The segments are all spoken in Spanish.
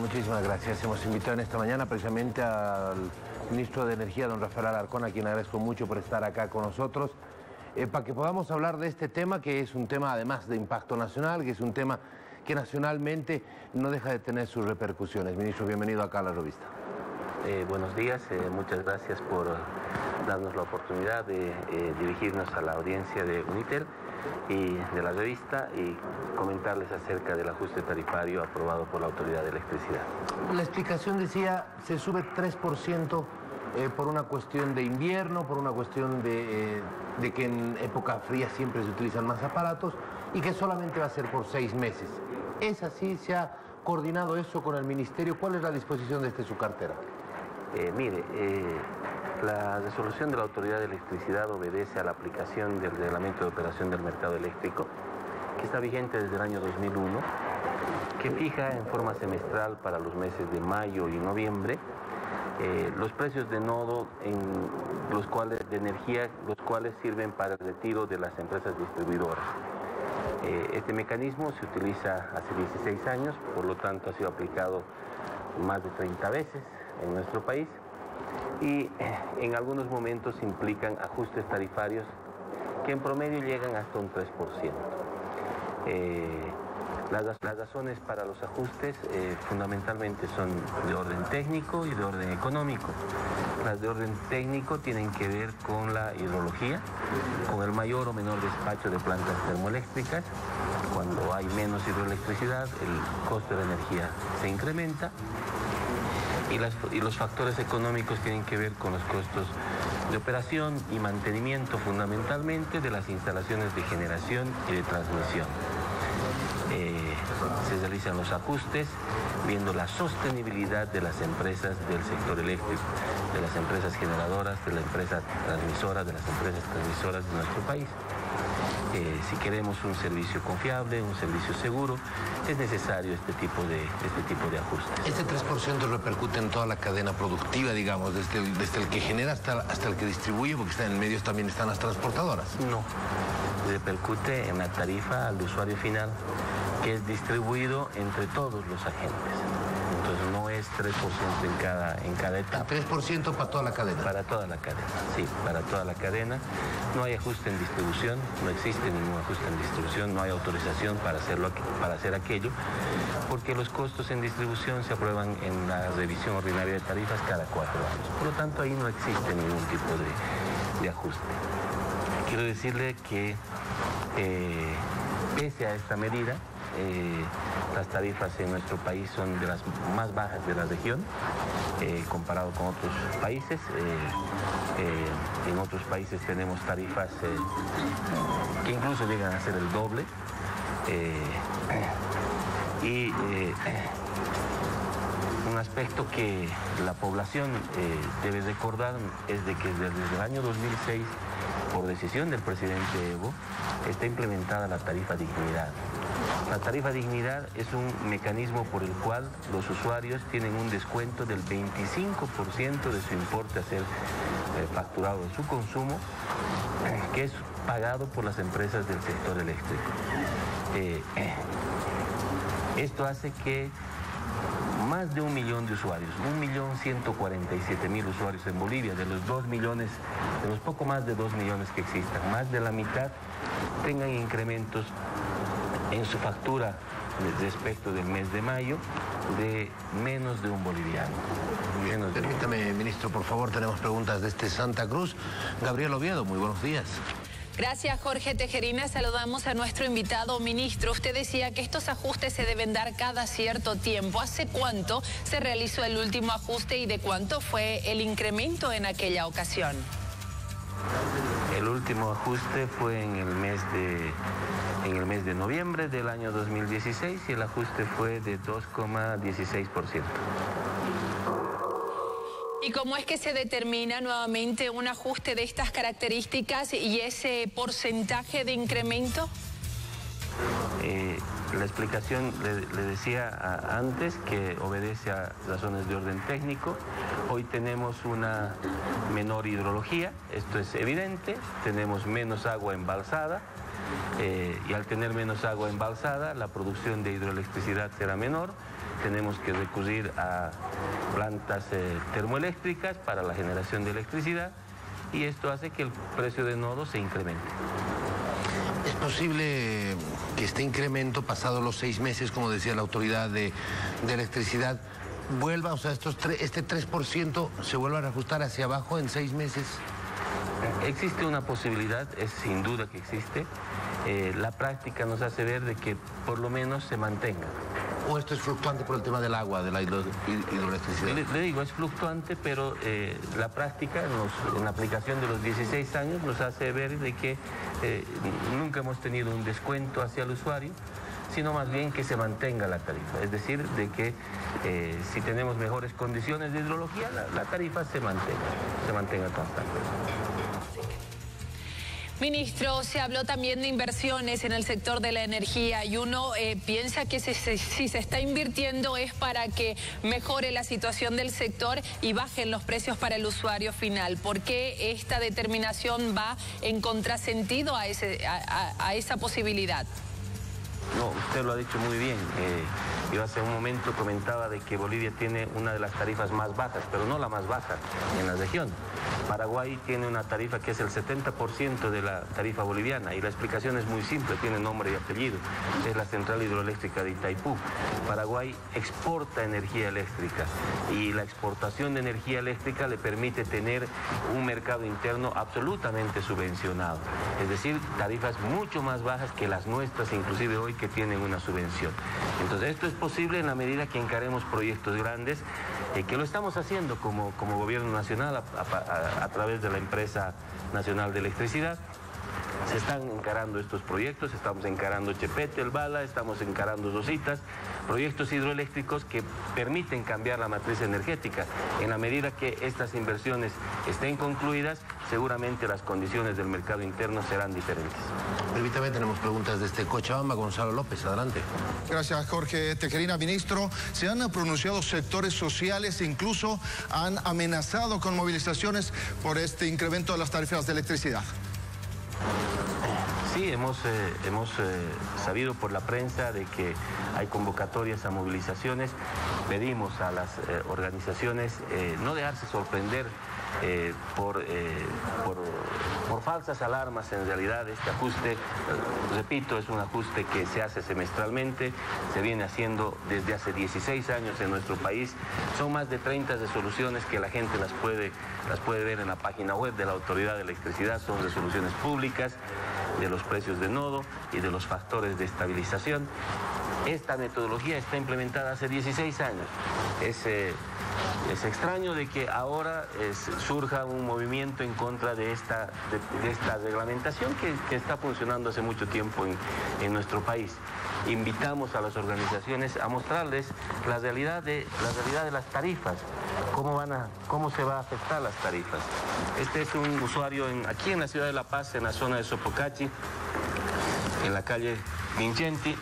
muchísimas gracias. Hemos invitado en esta mañana precisamente al ministro de Energía, don Rafael Alarcón, a quien agradezco mucho por estar acá con nosotros, para que podamos hablar de este tema, que es un tema además de impacto nacional, que es un tema que nacionalmente no deja de tener sus repercusiones. Ministro, bienvenido acá a la revista. Buenos días, muchas gracias por darnos la oportunidad de dirigirnos a la audiencia de Unitel y de la revista y comentarles acerca del ajuste tarifario aprobado por la Autoridad de Electricidad. La explicación decía, se sube 3% por una cuestión de invierno, por una cuestión de que en época fría siempre se utilizan más aparatos y que solamente va a ser por 6 meses. ¿Es así? ¿Se ha coordinado eso con el Ministerio? ¿Cuál es la disposición desde su cartera? La resolución de la Autoridad de Electricidad obedece a la aplicación del Reglamento de Operación del Mercado Eléctrico, que está vigente desde el año 2001, que fija en forma semestral para los meses de mayo y noviembre los precios de nodo de energía, los cuales sirven para el retiro de las empresas distribuidoras. Este mecanismo se utiliza hace 16 años, por lo tanto ha sido aplicado más de 30 veces en nuestro país y en algunos momentos implican ajustes tarifarios que en promedio llegan hasta un 3%. Las razones para los ajustes fundamentalmente son de orden técnico y de orden económico. Las de orden técnico tienen que ver con la hidrología, con el mayor o menor despacho de plantas termoeléctricas. Cuando hay menos hidroelectricidad, el costo de la energía se incrementa. Y los factores económicos tienen que ver con los costos de operación y mantenimiento fundamentalmente de las instalaciones de generación y de transmisión. Se realizan los ajustes viendo la sostenibilidad de las empresas del sector eléctrico, de las empresas generadoras, de las empresas transmisoras, de nuestro país. Si queremos un servicio confiable, un servicio seguro, es necesario este tipo de ajustes. ¿Este 3% repercute en toda la cadena productiva, digamos, desde el que genera hasta el que distribuye, porque en el medio también están las transportadoras? No, repercute en la tarifa al usuario final, que es distribuido entre todos los agentes. Entonces no es 3% en cada etapa. ¿El 3% para toda la cadena? Para toda la cadena, sí, para toda la cadena. No hay ajuste en distribución, no existe ningún ajuste en distribución, no hay autorización para hacer aquello, porque los costos en distribución se aprueban en la revisión ordinaria de tarifas cada 4 años. Por lo tanto, ahí no existe ningún tipo de ajuste. Quiero decirle que pese a esta medida, las tarifas en nuestro país son de las más bajas de la región, comparado con otros países. En otros países tenemos tarifas que incluso llegan a ser el doble. Un aspecto que la población debe recordar es de que desde el año 2006, por decisión del presidente Evo, está implementada la tarifa dignidad. La tarifa dignidad es un mecanismo por el cual los usuarios tienen un descuento del 25% de su importe a ser facturado en su consumo, que es pagado por las empresas del sector eléctrico. Esto hace que más de 1 millón de usuarios, 1.147.000 usuarios en Bolivia, de los poco más de 2 millones que existan, más de la mitad tengan incrementos en su factura respecto del mes de mayo de menos de un boliviano. Permítame, ministro, por favor, tenemos preguntas desde Santa Cruz. Gabriel Oviedo, muy buenos días. Gracias, Jorge Tejerina. Saludamos a nuestro invitado ministro. Usted decía que estos ajustes se deben dar cada cierto tiempo. ¿Hace cuánto se realizó el último ajuste y de cuánto fue el incremento en aquella ocasión? El último ajuste fue en el mes de noviembre del año 2016 y el ajuste fue de 2,16%. ¿Y cómo es que se determina nuevamente un ajuste de estas características y ese porcentaje de incremento? La explicación le decía antes que obedece a razones de orden técnico. Hoy tenemos una menor hidrología, esto es evidente, tenemos menos agua embalsada y al tener menos agua embalsada la producción de hidroelectricidad será menor tenemos que recurrir a plantas termoeléctricas para la generación de electricidad y esto hace que el precio de nodo se incremente. ¿Es posible que este incremento, pasados los 6 meses, como decía la autoridad de electricidad, vuelva, o sea, este 3% se vuelva a reajustar hacia abajo en 6 meses? Existe una posibilidad, es sin duda que existe. La práctica nos hace ver de que por lo menos se mantenga. ¿O esto es fluctuante por el tema del agua, de la hidroelectricidad? Le digo, es fluctuante, pero la práctica en la aplicación de los 16 años nos hace ver de que nunca hemos tenido un descuento hacia el usuario, sino más bien que se mantenga la tarifa. Es decir, de que si tenemos mejores condiciones de hidrología, la tarifa se mantenga constante. Ministro, se habló también de inversiones en el sector de la energía y uno piensa que si se está invirtiendo es para que mejore la situación del sector y bajen los precios para el usuario final. ¿Por qué esta determinación va en contrasentido a esa posibilidad? No, usted lo ha dicho muy bien. Yo hace un momento comentaba de que Bolivia tiene una de las tarifas más bajas, pero no la más baja en la región. Paraguay tiene una tarifa que es el 70% de la tarifa boliviana y la explicación es muy simple, tiene nombre y apellido. Es la central hidroeléctrica de Itaipú. Paraguay exporta energía eléctrica y la exportación de energía eléctrica le permite tener un mercado interno absolutamente subvencionado. Es decir, tarifas mucho más bajas que las nuestras, inclusive hoy que tienen una subvención. Entonces esto es posible en la medida que encaremos proyectos grandes, que lo estamos haciendo como gobierno nacional a través de la empresa nacional de electricidad. Se están encarando estos proyectos, estamos encarando Chepete, El Bala, estamos encarando Rositas, proyectos hidroeléctricos que permiten cambiar la matriz energética. En la medida que estas inversiones estén concluidas, seguramente las condiciones del mercado interno serán diferentes. Permítame, tenemos preguntas desde Cochabamba. Gonzalo López, adelante. Gracias, Jorge Tejerina. Ministro, se han pronunciado sectores sociales e incluso han amenazado con movilizaciones por este incremento de las tarifas de electricidad. Sí, hemos sabido por la prensa de que hay convocatorias a movilizaciones. Pedimos a las organizaciones no dejarse sorprender por falsas alarmas. En realidad este ajuste, repito, es un ajuste que se hace semestralmente, se viene haciendo desde hace 16 años en nuestro país. Son más de 30 resoluciones que la gente las puede ver en la página web de la Autoridad de Electricidad. Son resoluciones públicas de los precios de nodo y de los factores de estabilización. Esta metodología está implementada hace 16 años. Es extraño de que ahora surja un movimiento en contra de esta reglamentación que está funcionando hace mucho tiempo en nuestro país. Invitamos a las organizaciones a mostrarles la realidad de las tarifas, cómo se va a afectar las tarifas. Este es un usuario aquí en la ciudad de La Paz, en la zona de Sopocachi, en la calle Vincenti. Sí,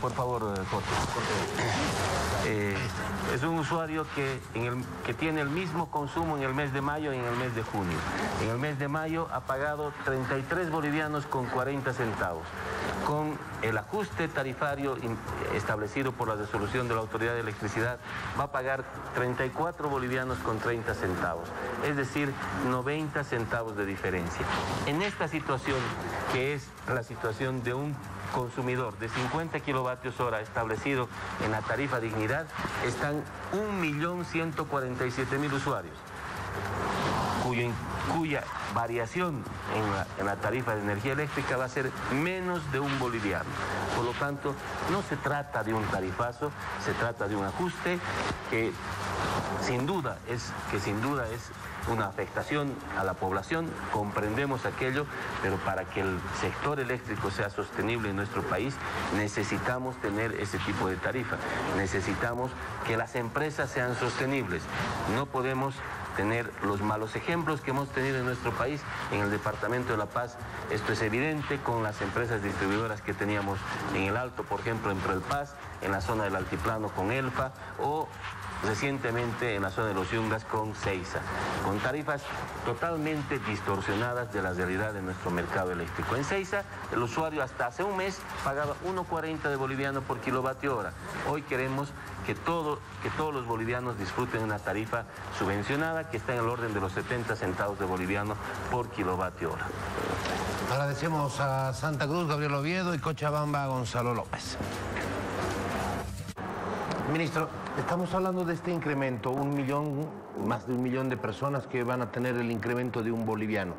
por favor, Jorge. Es un usuario que tiene el mismo consumo en el mes de mayo y en el mes de junio. En el mes de mayo ha pagado 33 bolivianos con 40 centavos. Con el ajuste tarifario establecido por la resolución de la Autoridad de Electricidad, va a pagar 34 bolivianos con 30 centavos. Es decir, 90 centavos de diferencia. En esta situación, que es la situación de un consumidor de 50 kilovatios hora establecido en la tarifa Dignidad, están 1.147.000 usuarios, cuya variación en la tarifa de energía eléctrica va a ser menos de un boliviano. Por lo tanto, no se trata de un tarifazo, se trata de un ajuste que sin duda es una afectación a la población, comprendemos aquello, pero para que el sector eléctrico sea sostenible en nuestro país, necesitamos tener ese tipo de tarifa, necesitamos que las empresas sean sostenibles, no podemos tener los malos ejemplos que hemos tenido en nuestro país. En el departamento de La Paz esto es evidente con las empresas distribuidoras que teníamos en el Alto, por ejemplo en Proelpaz, en la zona del Altiplano con Elfa o recientemente en la zona de los Yungas con Seiza, con tarifas totalmente distorsionadas de la realidad de nuestro mercado eléctrico. En Seiza el usuario hasta hace un mes pagaba 1.40 de boliviano por kilovatio hora. Hoy queremos que todos los bolivianos disfruten una tarifa subvencionada que está en el orden de los 70 centavos de boliviano por kilovatio hora. Agradecemos a Santa Cruz, Gabriel Oviedo, y Cochabamba, Gonzalo López. Ministro, estamos hablando de este incremento, más de 1 millón de personas que van a tener el incremento de un boliviano.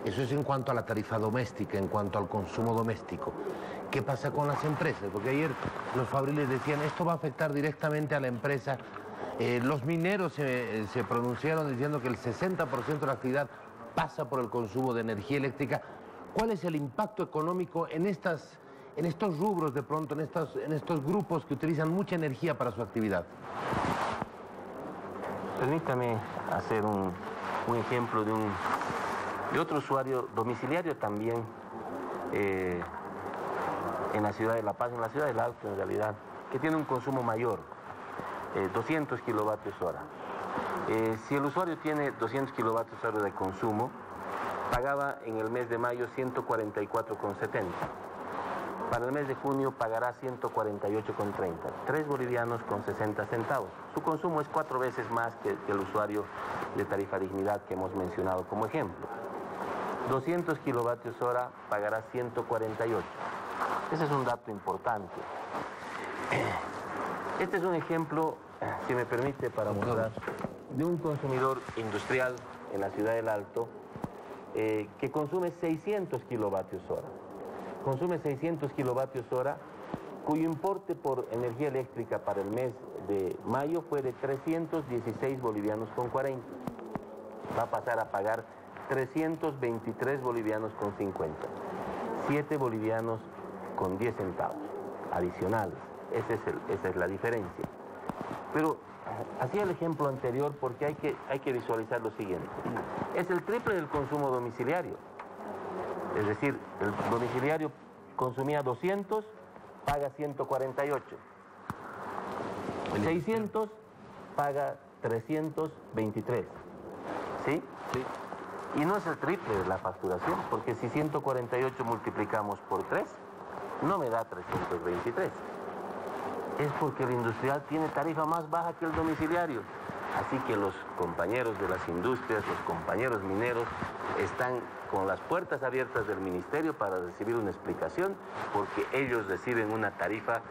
Eso es en cuanto a la tarifa doméstica, en cuanto al consumo doméstico. ¿Qué pasa con las empresas? Porque ayer los fabriles decían, esto va a afectar directamente a la empresa. Los mineros se pronunciaron diciendo que el 60% de la actividad pasa por el consumo de energía eléctrica. ¿Cuál es el impacto económico en estos rubros de pronto, en estos grupos que utilizan mucha energía para su actividad? Permítame hacer un ejemplo de otro usuario domiciliario también en la ciudad de La Paz, en la ciudad del Alto en realidad, que tiene un consumo mayor, 200 kilovatios hora. Si el usuario tiene 200 kilovatios hora de consumo, pagaba en el mes de mayo 144,70. Para el mes de junio pagará 148,30. 3 bolivianos con 60 centavos. Su consumo es 4 veces más que el usuario de tarifa dignidad que hemos mencionado como ejemplo. 200 kilovatios hora pagará 148. Ese es un dato importante. Este es un ejemplo, si me permite, para mostrar, de un consumidor industrial en la ciudad del Alto que consume 600 kilovatios hora. Consume 600 kilovatios hora, cuyo importe por energía eléctrica para el mes de mayo fue de 316 bolivianos con 40. Va a pasar a pagar 323 bolivianos con 50. 7 bolivianos con 10 centavos adicionales. Esa es la diferencia. Pero hacía el ejemplo anterior porque hay que visualizar lo siguiente. Es el triple del consumo domiciliario. Es decir, el domiciliario consumía 200, paga 148. 600, paga 323. ¿Sí? Sí. Y no es el triple de la facturación, porque si 148 multiplicamos por 3, no me da 323. Es porque el industrial tiene tarifa más baja que el domiciliario. Así que los compañeros de las industrias, los compañeros mineros, están con las puertas abiertas del ministerio para recibir una explicación, porque ellos reciben una tarifa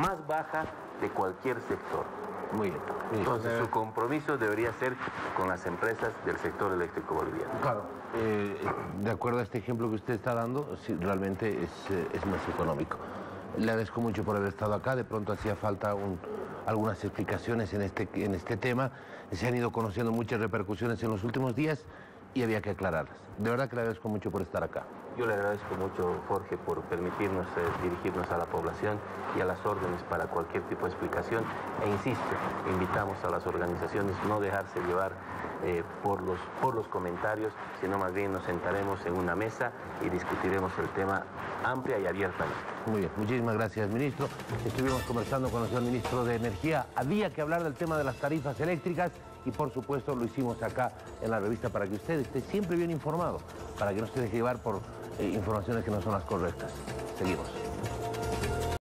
más baja de cualquier sector. Muy bien. Entonces su compromiso debería ser con las empresas del sector eléctrico boliviano. Claro, de acuerdo a este ejemplo que usted está dando, sí, realmente es más económico. Le agradezco mucho por haber estado acá. De pronto hacía falta algunas explicaciones en este tema. Se han ido conociendo muchas repercusiones en los últimos días y había que aclararlas. De verdad que le agradezco mucho por estar acá. Yo le agradezco mucho, Jorge, por permitirnos dirigirnos a la población y a las órdenes para cualquier tipo de explicación. E insisto, invitamos a las organizaciones no dejarse llevar por los comentarios, sino más bien nos sentaremos en una mesa y discutiremos el tema amplia y abiertamente. Muy bien, muchísimas gracias, ministro. Estuvimos conversando con el señor ministro de Energía. Había que hablar del tema de las tarifas eléctricas y, por supuesto, lo hicimos acá en la revista para que usted esté siempre bien informado, para que no se deje llevar por informaciones que no son las correctas. Seguimos.